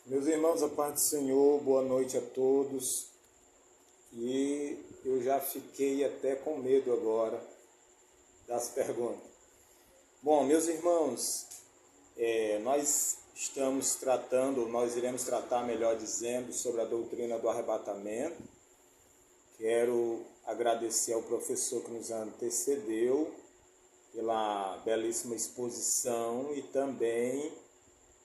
Meus irmãos, a paz do Senhor, boa noite a todos. E eu já fiquei até com medo agora das perguntas. Bom, meus irmãos, nós iremos tratar, melhor dizendo, sobre a doutrina do arrebatamento. Quero agradecer ao professor que nos antecedeu pela belíssima exposição e também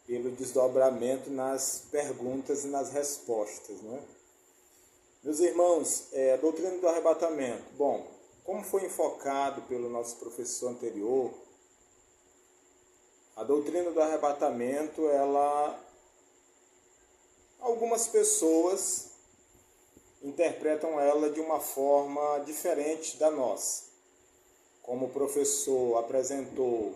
pelo desdobramento nas perguntas e nas respostas, né? Meus irmãos, a doutrina do arrebatamento. Bom, como foi enfocado pelo nosso professor anterior, a doutrina do arrebatamento, algumas pessoas interpretam ela de uma forma diferente da nossa. Como o professor apresentou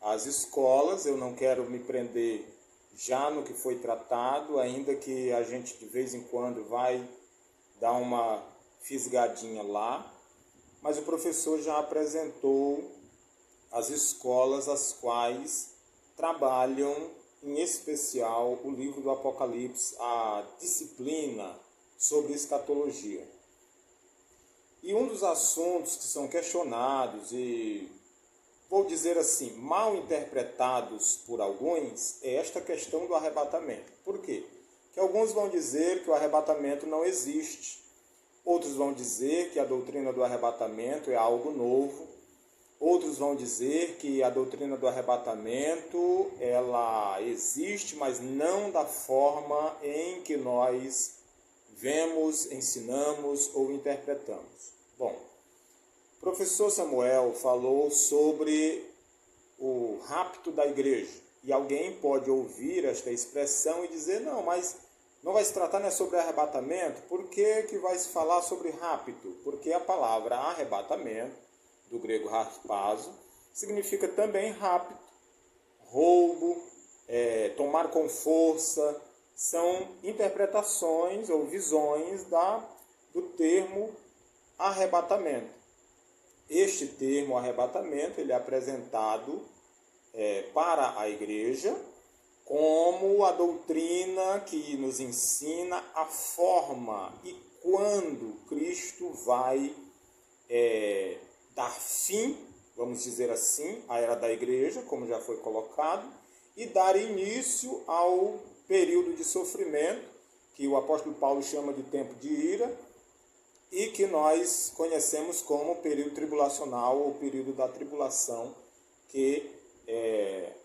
as escolas, eu não quero me prender já no que foi tratado, ainda que a gente de vez em quando vai dar uma fisgadinha lá, mas o professor já apresentou as escolas as quais trabalham, em especial, o livro do Apocalipse, a disciplina sobre escatologia. E um dos assuntos que são questionados e, vou dizer assim, mal interpretados por alguns, é esta questão do arrebatamento. Por quê? Porque alguns vão dizer que o arrebatamento não existe, outros vão dizer que a doutrina do arrebatamento é algo novo, outros vão dizer que a doutrina do arrebatamento ela existe, mas não da forma em que nós vemos, ensinamos ou interpretamos. Bom, o professor Samuel falou sobre o rapto da igreja. E alguém pode ouvir esta expressão e dizer, não, mas não vai se tratar sobre arrebatamento? Por que vai se falar sobre rapto? Porque a palavra arrebatamento, do grego harpazo, significa também rapto, roubo, tomar com força. São interpretações ou visões do termo arrebatamento. Este termo arrebatamento ele é apresentado para a igreja como a doutrina que nos ensina a forma e quando Cristo vai dar fim, vamos dizer assim, à era da igreja, como já foi colocado, e dar início ao período de sofrimento, que o apóstolo Paulo chama de tempo de ira, e que nós conhecemos como o período tribulacional, ou período da tribulação, que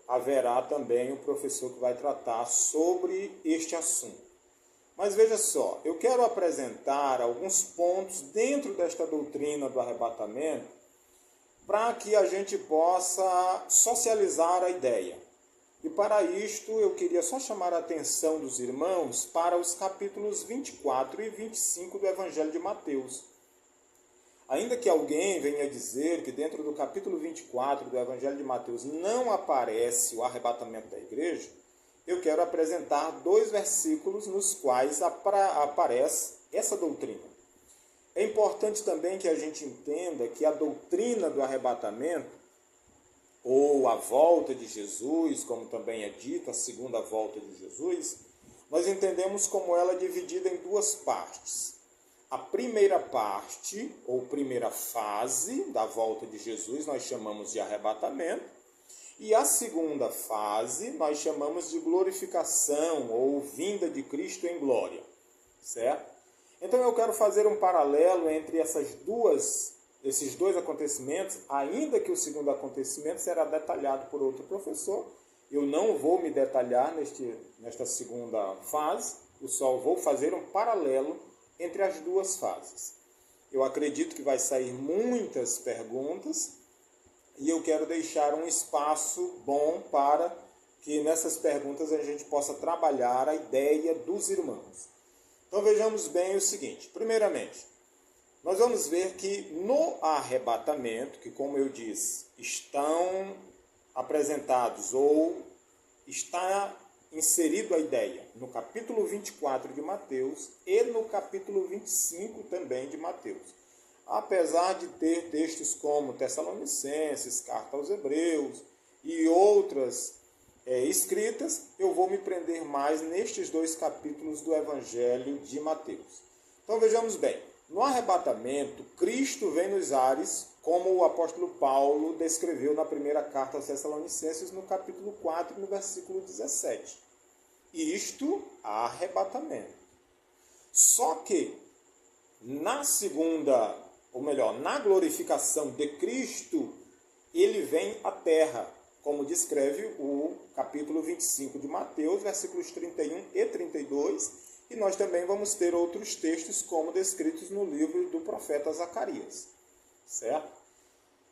haverá também um professor que vai tratar sobre este assunto. Mas veja só, eu quero apresentar alguns pontos dentro desta doutrina do arrebatamento para que a gente possa socializar a ideia. E para isto eu queria só chamar a atenção dos irmãos para os capítulos 24 e 25 do Evangelho de Mateus. Ainda que alguém venha dizer que dentro do capítulo 24 do Evangelho de Mateus não aparece o arrebatamento da igreja, eu quero apresentar 2 versículos nos quais aparece essa doutrina. É importante também que a gente entenda que a doutrina do arrebatamento, ou a volta de Jesus, como também é dito, a segunda volta de Jesus, nós entendemos como ela é dividida em 2 partes. A primeira parte, ou primeira fase da volta de Jesus, nós chamamos de arrebatamento, e a segunda fase nós chamamos de glorificação, ou vinda de Cristo em glória, certo? Então eu quero fazer um paralelo entre esses dois acontecimentos, ainda que o segundo acontecimento será detalhado por outro professor. Eu não vou me detalhar nesta segunda fase, eu só vou fazer um paralelo entre as 2 fases. Eu acredito que vai sair muitas perguntas e eu quero deixar um espaço bom para que nessas perguntas a gente possa trabalhar a ideia dos irmãos. Então vejamos bem o seguinte, primeiramente, nós vamos ver que no arrebatamento, que como eu disse, estão apresentados ou está inserido a ideia no capítulo 24 de Mateus e no capítulo 25 também de Mateus. Apesar de ter textos como Tessalonicenses, Carta aos Hebreus e outras escritas, eu vou me prender mais nestes 2 capítulos do Evangelho de Mateus. Então vejamos bem, no arrebatamento, Cristo vem nos ares, como o apóstolo Paulo descreveu na primeira carta aos Tessalonicenses, no capítulo 4, no versículo 17. Isto, arrebatamento. Só que, na segunda, ou melhor, na glorificação de Cristo, ele vem à terra, como descreve o capítulo 25 de Mateus, versículos 31 e 32, e nós também vamos ter outros textos como descritos no livro do profeta Zacarias. Certo?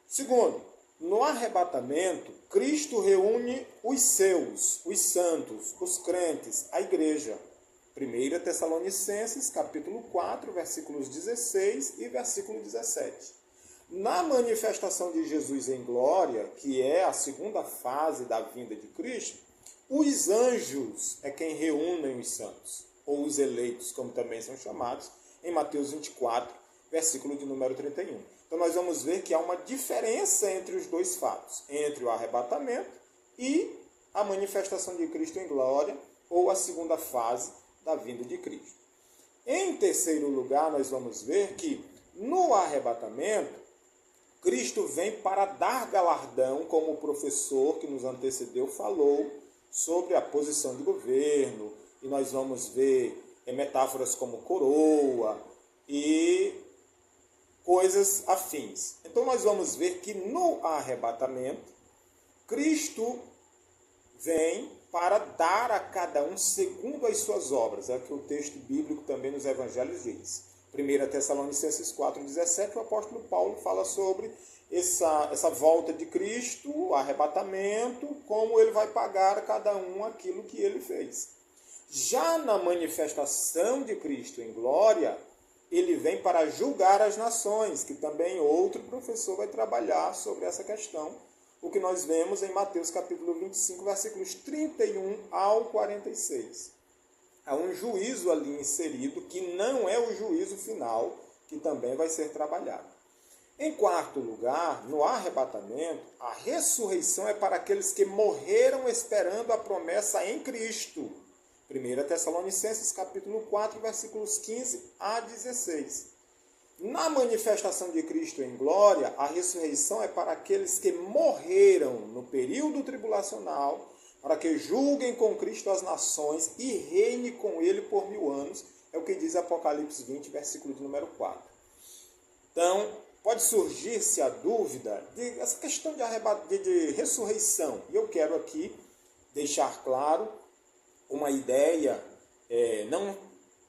Segundo, no arrebatamento, Cristo reúne os seus, os santos, os crentes, a igreja. 1 Tessalonicenses, capítulo 4, versículos 16 e versículo 17. Na manifestação de Jesus em glória, que é a segunda fase da vinda de Cristo, os anjos é quem reúnem os santos, ou os eleitos, como também são chamados, em Mateus 24, versículo de número 31. Então nós vamos ver que há uma diferença entre os 2 fatos, entre o arrebatamento e a manifestação de Cristo em glória, ou a segunda fase da vinda de Cristo. Em terceiro lugar, nós vamos ver que no arrebatamento, Cristo vem para dar galardão, como o professor que nos antecedeu falou, sobre a posição de governo, e nós vamos ver metáforas como coroa e coisas afins. Então nós vamos ver que no arrebatamento, Cristo vem para dar a cada um segundo as suas obras. É o que o texto bíblico também nos evangelhos diz. 1 Tessalonicenses 4,17, o apóstolo Paulo fala sobre essa volta de Cristo, o arrebatamento, como ele vai pagar a cada um aquilo que ele fez. Já na manifestação de Cristo em glória, ele vem para julgar as nações, que também outro professor vai trabalhar sobre essa questão, o que nós vemos em Mateus capítulo 25, versículos 31 ao 46. Há um juízo ali inserido, que não é o juízo final, que também vai ser trabalhado. Em quarto lugar, no arrebatamento, a ressurreição é para aqueles que morreram esperando a promessa em Cristo. 1 Tessalonicenses capítulo 4, versículos 15 a 16. Na manifestação de Cristo em glória, a ressurreição é para aqueles que morreram no período tribulacional, para que julguem com Cristo as nações e reine com ele por 1000 anos. É o que diz Apocalipse 20, versículo de número 4. Então, pode surgir-se a dúvida dessa questão de ressurreição. E eu quero aqui deixar claro uma ideia, não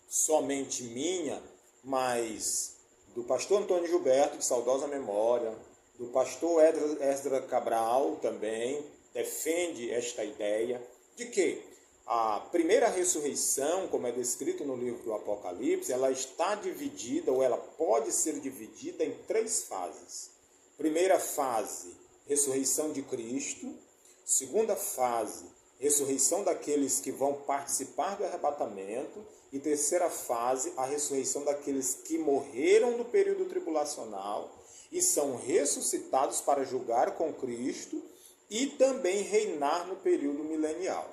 somente minha, mas do pastor Antônio Gilberto, de saudosa memória, do pastor Esdras Cabral também, defende esta ideia de que a primeira ressurreição, como é descrito no livro do Apocalipse, ela está dividida, ou ela pode ser dividida em 3 fases. Primeira fase, ressurreição de Cristo. Segunda fase, ressurreição daqueles que vão participar do arrebatamento. E terceira fase, a ressurreição daqueles que morreram no período tribulacional e são ressuscitados para julgar com Cristo e também reinar no período milenial.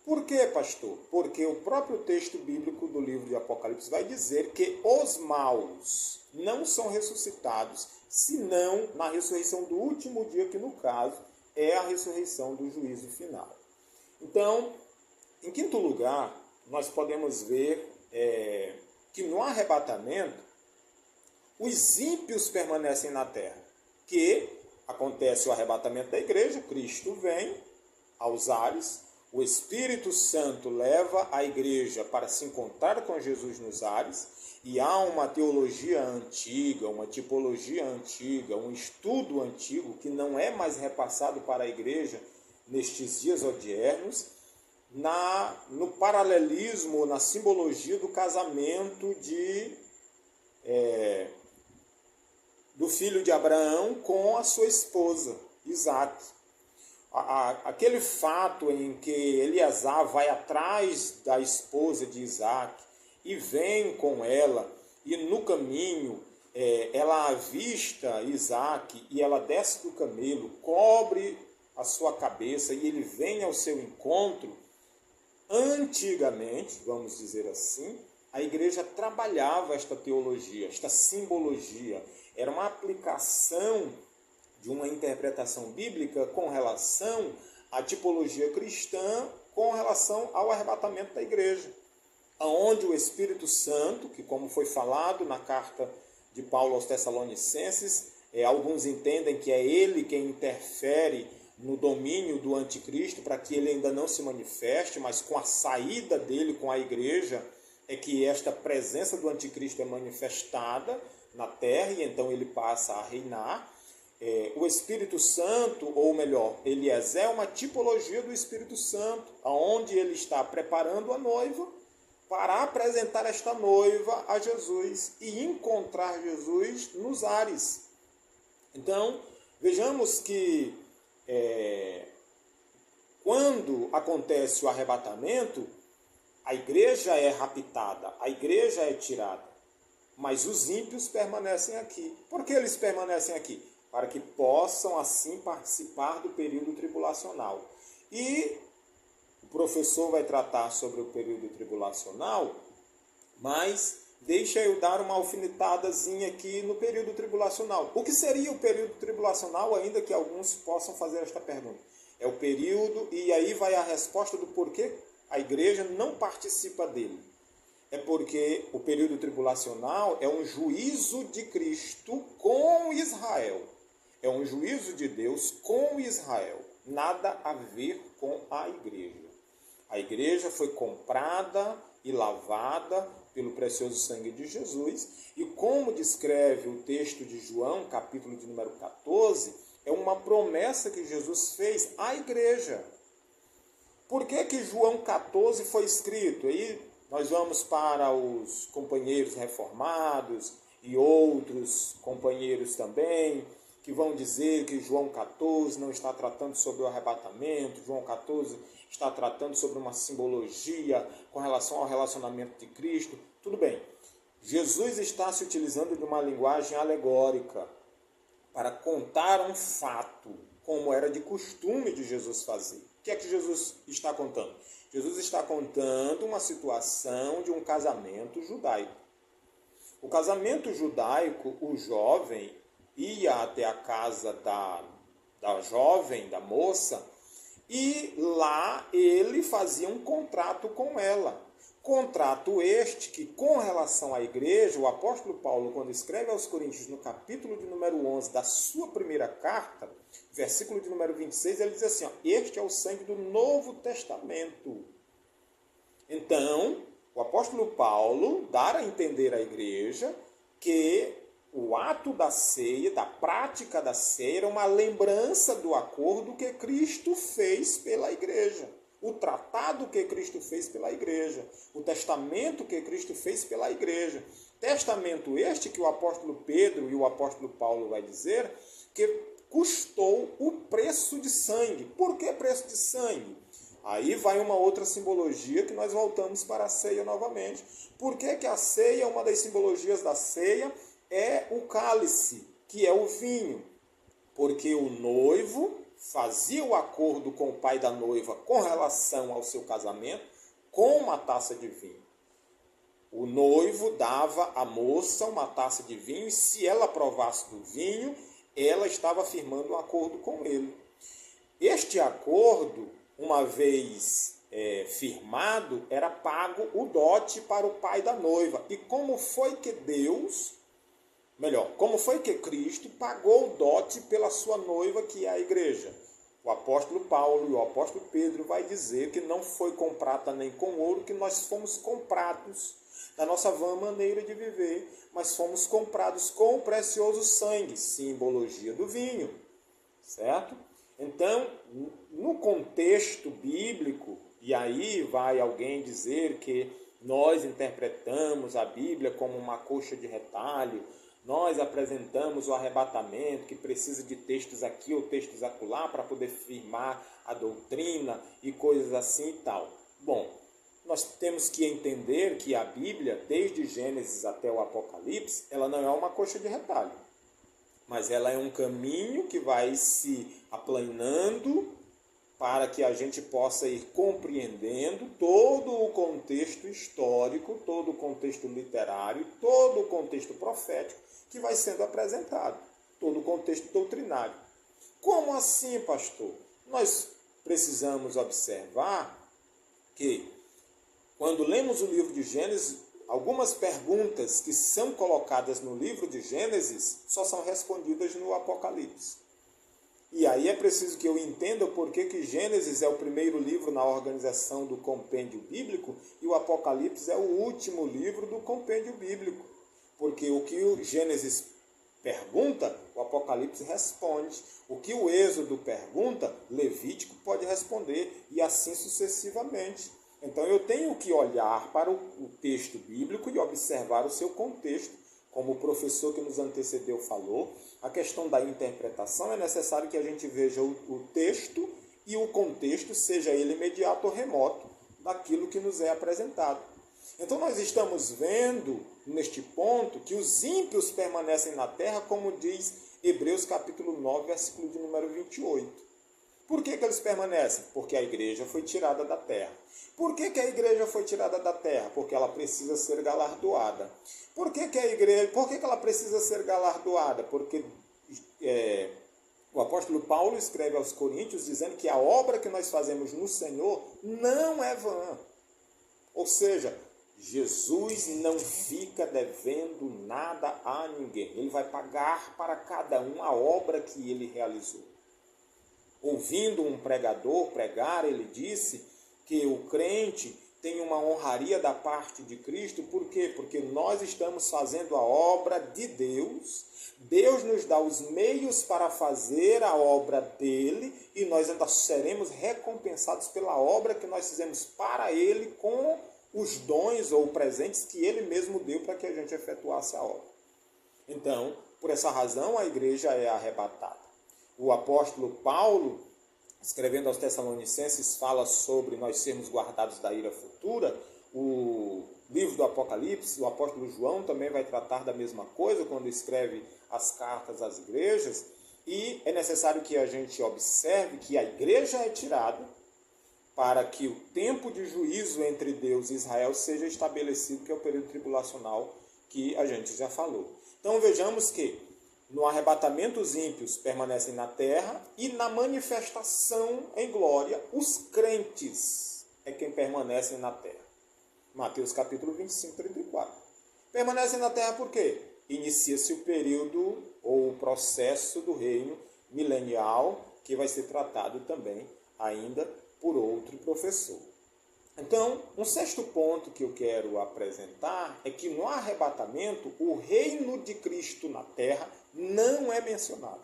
Por quê, pastor? Porque o próprio texto bíblico do livro de Apocalipse vai dizer que os maus não são ressuscitados, senão na ressurreição do último dia, que no caso é a ressurreição do juízo final. Então, em quinto lugar, nós podemos ver que no arrebatamento, os ímpios permanecem na terra, que acontece o arrebatamento da igreja, Cristo vem aos ares, o Espírito Santo leva a igreja para se encontrar com Jesus nos ares, e há uma teologia antiga, uma tipologia antiga, um estudo antigo que não é mais repassado para a igreja nestes dias odiernos, no paralelismo, na simbologia do casamento do filho de Abraão com a sua esposa, Isaac. Aquele fato em que Eleazar vai atrás da esposa de Isaac e vem com ela, e no caminho ela avista Isaac e ela desce do camelo, cobre a sua cabeça e ele vem ao seu encontro, antigamente, vamos dizer assim, a igreja trabalhava esta teologia, esta simbologia. Era uma aplicação de uma interpretação bíblica com relação à tipologia cristã, com relação ao arrebatamento da igreja, onde o Espírito Santo, que como foi falado na carta de Paulo aos Tessalonicenses, alguns entendem que é ele quem interfere no domínio do anticristo para que ele ainda não se manifeste, mas com a saída dele com a igreja é que esta presença do anticristo é manifestada na terra e então ele passa a reinar. O Espírito Santo, ou melhor, Eliezer é uma tipologia do Espírito Santo, onde ele está preparando a noiva para apresentar esta noiva a Jesus e encontrar Jesus nos ares. Então, vejamos que quando acontece o arrebatamento, a igreja é raptada, a igreja é tirada, mas os ímpios permanecem aqui. Por que eles permanecem aqui? Para que possam assim participar do período tribulacional. E o professor vai tratar sobre o período tribulacional, mas deixa eu dar uma alfinetadazinha aqui no período tribulacional. O que seria o período tribulacional, ainda que alguns possam fazer esta pergunta? É o período, e aí vai a resposta do porquê a igreja não participa dele. É porque o período tribulacional é um juízo de Cristo com Israel. É um juízo de Deus com Israel. Nada a ver com a igreja. A igreja foi comprada e lavada pelo precioso sangue de Jesus. E como descreve o texto de João, capítulo de número 14, é uma promessa que Jesus fez à igreja. Por que João 14 foi escrito? Aí nós vamos para os companheiros reformados e outros companheiros também, que vão dizer que João 14 não está tratando sobre o arrebatamento, João 14 está tratando sobre uma simbologia com relação ao relacionamento de Cristo. Tudo bem, Jesus está se utilizando de uma linguagem alegórica para contar um fato, como era de costume de Jesus fazer. O que é que Jesus está contando? Jesus está contando uma situação de um casamento judaico. O casamento judaico, o jovem ia até a casa da jovem, da moça, e lá ele fazia um contrato com ela. Contrato este que, com relação à igreja, o apóstolo Paulo, quando escreve aos Coríntios, no capítulo de número 11 da sua primeira carta, versículo de número 26, ele diz assim, ó, este é o sangue do Novo Testamento. Então, o apóstolo Paulo dá a entender à igreja que o ato da ceia, da prática da ceia, era uma lembrança do acordo que Cristo fez pela igreja. O tratado que Cristo fez pela igreja. O testamento que Cristo fez pela igreja. Testamento este que o apóstolo Pedro e o apóstolo Paulo vai dizer que custou o preço de sangue. Por que preço de sangue? Aí vai uma outra simbologia que nós voltamos para a ceia novamente. Por que a ceia, uma das simbologias da ceia, é o cálice, que é o vinho? Porque o noivo fazia o acordo com o pai da noiva com relação ao seu casamento com uma taça de vinho. O noivo dava à moça uma taça de vinho e se ela provasse do vinho, ela estava firmando um acordo com ele. Este acordo, uma vez firmado, era pago o dote para o pai da noiva. E como foi que como foi que Cristo pagou o dote pela sua noiva, que é a igreja? O apóstolo Paulo e o apóstolo Pedro vai dizer que não foi com prata nem com ouro que nós fomos comprados da nossa vã maneira de viver, mas fomos comprados com o precioso sangue, simbologia do vinho, certo? Então, no contexto bíblico, e aí vai alguém dizer que nós interpretamos a Bíblia como uma coxa de retalho, nós apresentamos o arrebatamento, que precisa de textos aqui ou textos acolá para poder firmar a doutrina e coisas assim e tal. Bom, nós temos que entender que a Bíblia, desde Gênesis até o Apocalipse, ela não é uma coxa de retalho. mas ela é um caminho que vai se aplanando para que a gente possa ir compreendendo todo o contexto histórico, todo o contexto literário, todo o contexto profético que vai sendo apresentado, todo o contexto doutrinário. Como assim, pastor? Nós precisamos observar que, quando lemos o livro de Gênesis, algumas perguntas que são colocadas no livro de Gênesis só são respondidas no Apocalipse. E aí é preciso que eu entenda o porquê que Gênesis é o primeiro livro na organização do compêndio bíblico e o Apocalipse é o último livro do compêndio bíblico. Porque o que o Gênesis pergunta, o Apocalipse responde. O que o Êxodo pergunta, Levítico pode responder, e assim sucessivamente. Então eu tenho que olhar para o texto bíblico e observar o seu contexto. Como o professor que nos antecedeu falou, a questão da interpretação é necessário que a gente veja o texto e o contexto, seja ele imediato ou remoto, daquilo que nos é apresentado. Então nós estamos vendo, neste ponto, que os ímpios permanecem na terra, como diz Hebreus capítulo 9, versículo de número 28. Por que eles permanecem? Porque a igreja foi tirada da terra. Por que a igreja foi tirada da terra? Porque ela precisa ser galardoada. Por que ela precisa ser galardoada? Porque o apóstolo Paulo escreve aos Coríntios dizendo que a obra que nós fazemos no Senhor não é vã. Ou seja, Jesus não fica devendo nada a ninguém. Ele vai pagar para cada um a obra que ele realizou. Ouvindo um pregador pregar, ele disse que o crente tem uma honraria da parte de Cristo. Por quê? Porque nós estamos fazendo a obra de Deus. Deus nos dá os meios para fazer a obra dele e nós ainda seremos recompensados pela obra que nós fizemos para ele com os dons ou presentes que ele mesmo deu para que a gente efetuasse a obra. Então, por essa razão, a igreja é arrebatada. O apóstolo Paulo, escrevendo aos Tessalonicenses, fala sobre nós sermos guardados da ira futura. O livro do Apocalipse, o apóstolo João também vai tratar da mesma coisa quando escreve as cartas às igrejas. E é necessário que a gente observe que a igreja é tirada para que o tempo de juízo entre Deus e Israel seja estabelecido, que é o período tribulacional que a gente já falou. Então vejamos que no arrebatamento os ímpios permanecem na terra e na manifestação em glória os crentes é quem permanecem na terra. Mateus capítulo 25, 34. Permanecem na terra por quê? Inicia-se o período ou o processo do reino milenial, que vai ser tratado também ainda por outro professor. Então, um sexto ponto que eu quero apresentar é que no arrebatamento o reino de Cristo na terra não é mencionado.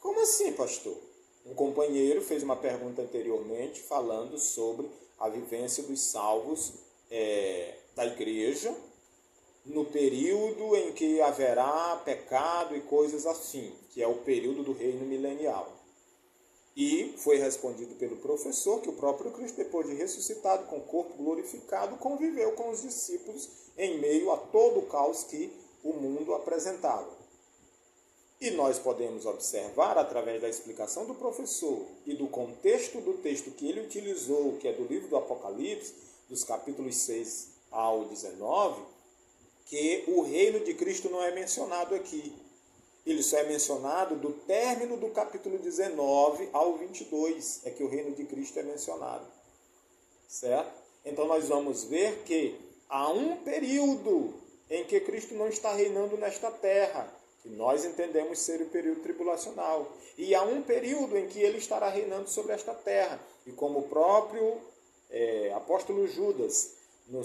Como assim, pastor? Um companheiro fez uma pergunta anteriormente falando sobre a vivência dos salvos da igreja no período em que haverá pecado e coisas assim, que é o período do reino milenial. E foi respondido pelo professor que o próprio Cristo, depois de ressuscitado com o corpo glorificado, conviveu com os discípulos em meio a todo o caos que o mundo apresentava. E nós podemos observar, através da explicação do professor e do contexto do texto que ele utilizou, que é do livro do Apocalipse, dos capítulos 6 ao 19, que o reino de Cristo não é mencionado aqui. Ele só é mencionado do término do capítulo 19 ao 22, é que o reino de Cristo é mencionado. Certo? Então nós vamos ver que há um período em que Cristo não está reinando nesta terra, que nós entendemos ser o período tribulacional. E há um período em que ele estará reinando sobre esta terra. E como o próprio apóstolo Judas,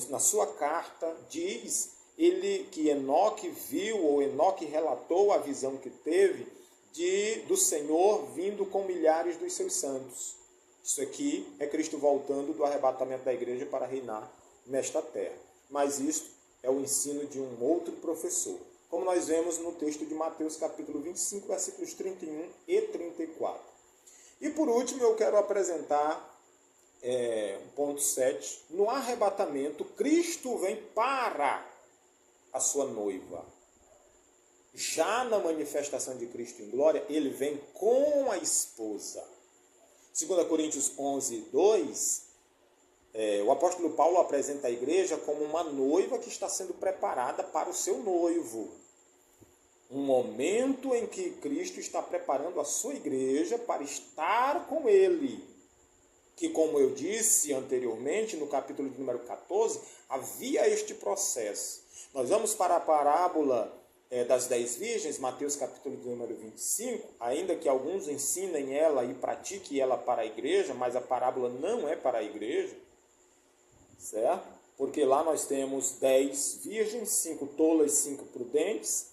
na sua carta, diz que Enoque viu, ou Enoque relatou a visão que teve do Senhor vindo com milhares dos seus santos. Isso aqui é Cristo voltando do arrebatamento da igreja para reinar nesta terra. Mas isso é o ensino de um outro professor, como nós vemos no texto de Mateus capítulo 25, versículos 31 e 34. E por último eu quero apresentar o ponto 7. No arrebatamento, Cristo vem para a sua noiva. Já na manifestação de Cristo em glória, ele vem com a esposa. 2 Coríntios 11, 2, o apóstolo Paulo apresenta a igreja como uma noiva que está sendo preparada para o seu noivo. Um momento em que Cristo está preparando a sua igreja para estar com ele. Que, como eu disse anteriormente, no capítulo de número 14, havia este processo. Nós vamos para a parábola das 10 virgens, Mateus capítulo de número 25, ainda que alguns ensinem ela e pratiquem ela para a igreja, mas a parábola não é para a igreja, certo? Porque lá nós temos 10 virgens, 5 tolas, 5 prudentes,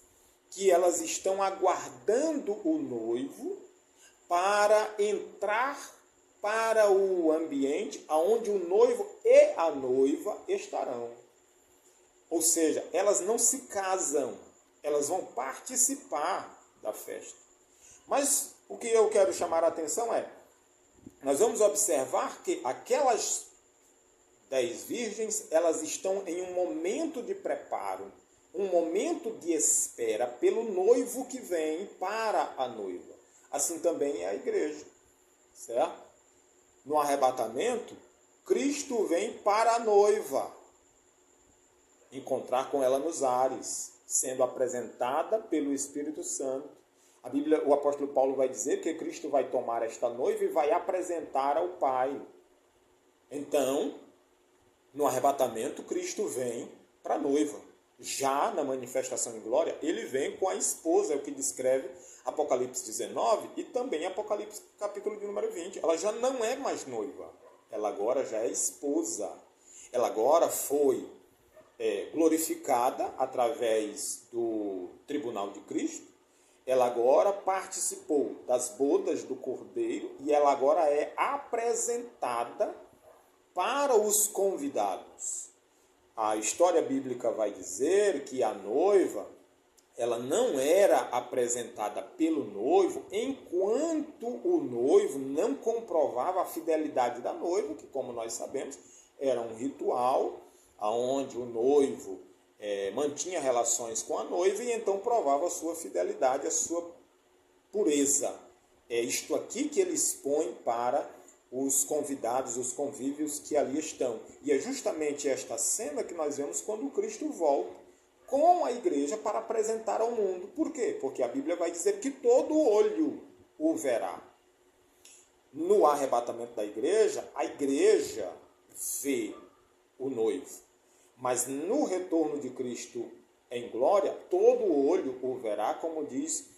que elas estão aguardando o noivo para entrar para o ambiente onde o noivo e a noiva estarão. Ou seja, elas não se casam, elas vão participar da festa. Mas o que eu quero chamar a atenção é, nós vamos observar que aquelas 10 virgens, elas estão em um momento de preparo, um momento de espera pelo noivo que vem para a noiva. Assim também é a igreja, certo? No arrebatamento, Cristo vem para a noiva, encontrar com ela nos ares, sendo apresentada pelo Espírito Santo. A Bíblia, o apóstolo Paulo vai dizer que Cristo vai tomar esta noiva e vai apresentar ao Pai. Então, no arrebatamento, Cristo vem para a noiva. Já na manifestação em glória, ele vem com a esposa, é o que descreve Apocalipse 19 e também Apocalipse capítulo de número 20. Ela já não é mais noiva, ela agora já é esposa. Ela agora foi glorificada através do tribunal de Cristo. Ela agora participou das bodas do Cordeiro e ela agora é apresentada para os convidados. A história bíblica vai dizer que a noiva, ela não era apresentada pelo noivo enquanto o noivo não comprovava a fidelidade da noiva, que, como nós sabemos, era um ritual onde o noivo mantinha relações com a noiva e então provava a sua fidelidade, a sua pureza. É isto aqui que ele expõe para os convidados, os convívios que ali estão. E é justamente esta cena que nós vemos quando Cristo volta com a igreja para apresentar ao mundo. Por quê? Porque a Bíblia vai dizer que todo olho o verá. No arrebatamento da igreja, a igreja vê o noivo. Mas no retorno de Cristo em glória, todo olho o verá, como diz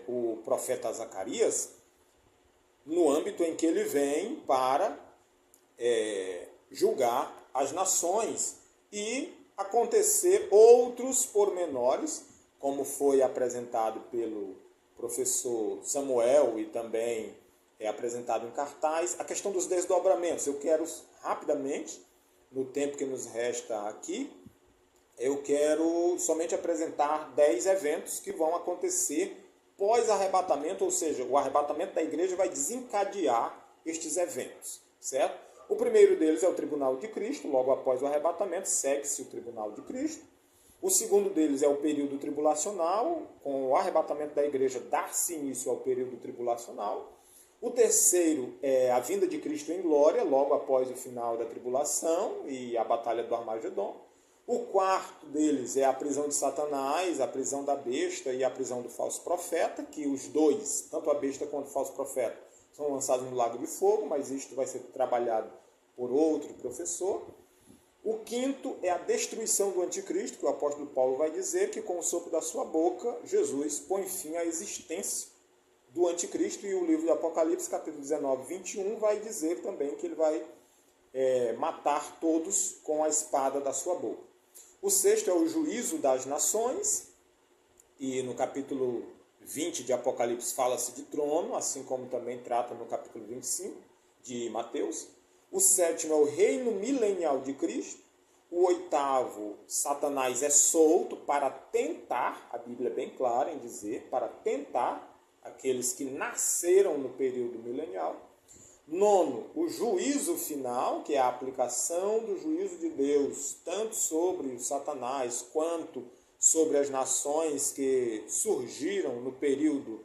o profeta Zacarias, no âmbito em que ele vem para julgar as nações e acontecer outros pormenores, como foi apresentado pelo professor Samuel e também apresentado em cartaz, a questão dos desdobramentos. Eu quero rapidamente, no tempo que nos resta aqui, eu quero somente apresentar 10 eventos que vão acontecer pós-arrebatamento, ou seja, o arrebatamento da igreja vai desencadear estes eventos, certo? O primeiro deles é o tribunal de Cristo, logo após o arrebatamento, segue-se o tribunal de Cristo. O segundo deles é o período tribulacional, com o arrebatamento da igreja dar-se início ao período tribulacional. O terceiro é a vinda de Cristo em glória, logo após o final da tribulação e a batalha do Armagedon. O quarto deles é a prisão de Satanás, a prisão da besta e a prisão do falso profeta, que os dois, tanto a besta quanto o falso profeta, são lançados no lago de fogo, mas isto vai ser trabalhado por outro professor. O quinto é a destruição do anticristo, que o apóstolo Paulo vai dizer que com o sopro da sua boca, Jesus põe fim à existência do anticristo, e o livro do Apocalipse, capítulo 19, 21, vai dizer também que ele vai matar todos com a espada da sua boca. O sexto é o juízo das nações, e no capítulo 20 de Apocalipse fala-se de trono, assim como também trata no capítulo 25 de Mateus. O sétimo é o reino milenial de Cristo. O oitavo, Satanás é solto para tentar, a Bíblia é bem clara em dizer, para tentar aqueles que nasceram no período milenial. Nono, o juízo final, que é a aplicação do juízo de Deus, tanto sobre o Satanás quanto sobre as nações que surgiram no período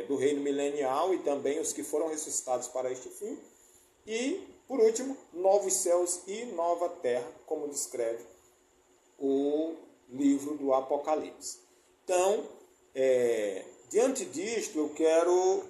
do reino milenial e também os que foram ressuscitados para este fim. E, por último, novos céus e nova terra, como descreve o livro do Apocalipse. Então, diante disto, eu quero